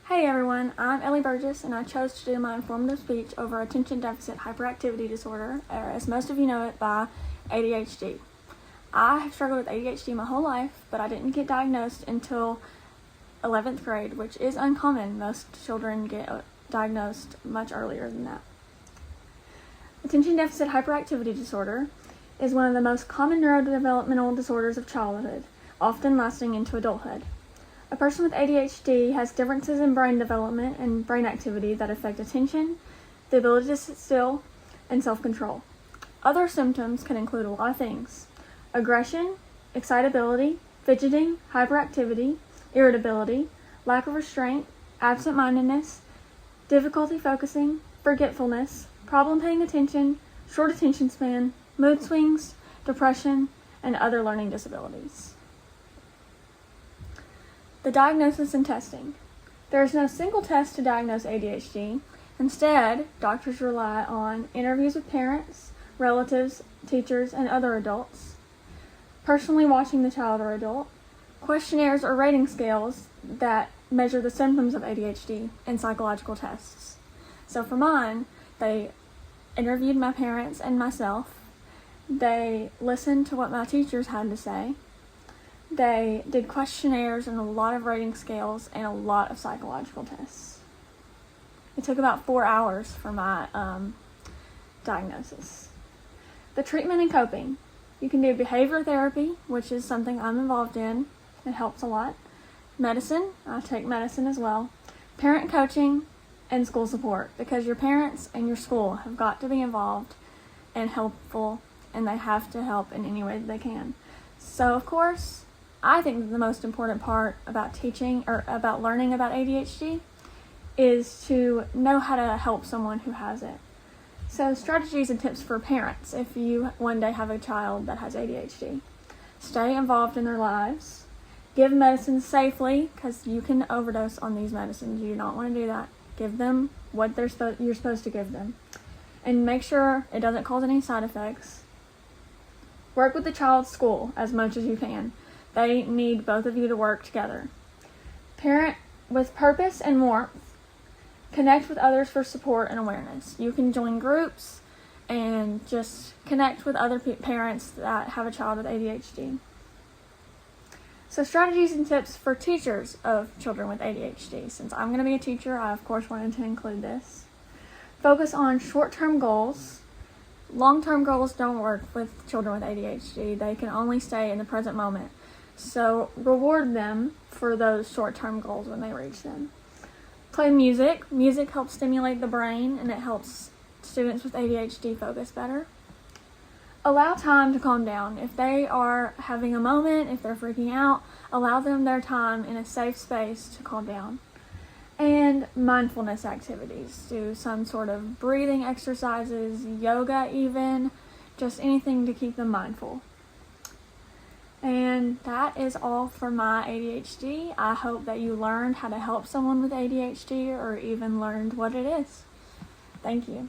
Hey everyone, I'm Ellie Burgess and I chose to do my informative speech over attention deficit hyperactivity disorder, or as most of you know it by ADHD. I have struggled with ADHD my whole life, but I didn't get diagnosed until 11th grade, which is uncommon. Most children get diagnosed much earlier than that. Attention deficit hyperactivity disorder is one of the most common neurodevelopmental disorders of childhood, often lasting into adulthood. A person with ADHD has differences in brain development and brain activity that affect attention, the ability to sit still, and self-control. Other symptoms can include a lot of things: aggression, excitability, fidgeting, hyperactivity, irritability, lack of restraint, absent-mindedness, difficulty focusing, forgetfulness, problem paying attention, short attention span, mood swings, depression, and other learning disabilities. The diagnosis and testing. There is no single test to diagnose ADHD. Instead, doctors rely on interviews with parents, relatives, teachers, and other adults, personally watching the child or adult, questionnaires or rating scales that measure the symptoms of ADHD, and psychological tests. So for mine, they interviewed my parents and myself. They listened to what my teachers had to say. They did questionnaires and a lot of rating scales and a lot of psychological tests. It took about 4 hours for my diagnosis. The treatment and coping. You can do behavior therapy, which is something I'm involved in. It helps a lot. Medicine. I take medicine as well. Parent coaching and school support, because your parents and your school have got to be involved and helpful, and they have to help in any way that they can. So, of course, I think the most important part about teaching or about learning about ADHD is to know how to help someone who has it. So strategies and tips for parents if you one day have a child that has ADHD. Stay involved in their lives. Give medicines safely, because you can overdose on these medicines. You do not want to do that. Give them what you're supposed to give them. And make sure it doesn't cause any side effects. Work with the child's school as much as you can. They need both of you to work together. Parent with purpose and warmth. Connect with others for support and awareness. You can join groups and just connect with other parents that have a child with ADHD. So strategies and tips for teachers of children with ADHD. Since I'm going to be a teacher, I of course wanted to include this. Focus on short-term goals. Long-term goals don't work with children with ADHD. They can only stay in the present moment. So reward them for those short-term goals when they reach them. Play music. Music helps stimulate the brain, and it helps students with ADHD focus better. Allow time to calm down. If they are having a moment, if they're freaking out, allow them their time in a safe space to calm down. And mindfulness activities. Do some sort of breathing exercises, yoga even, just anything to keep them mindful. And that is all for my ADHD. I hope that you learned how to help someone with ADHD or even learned what it is. Thank you.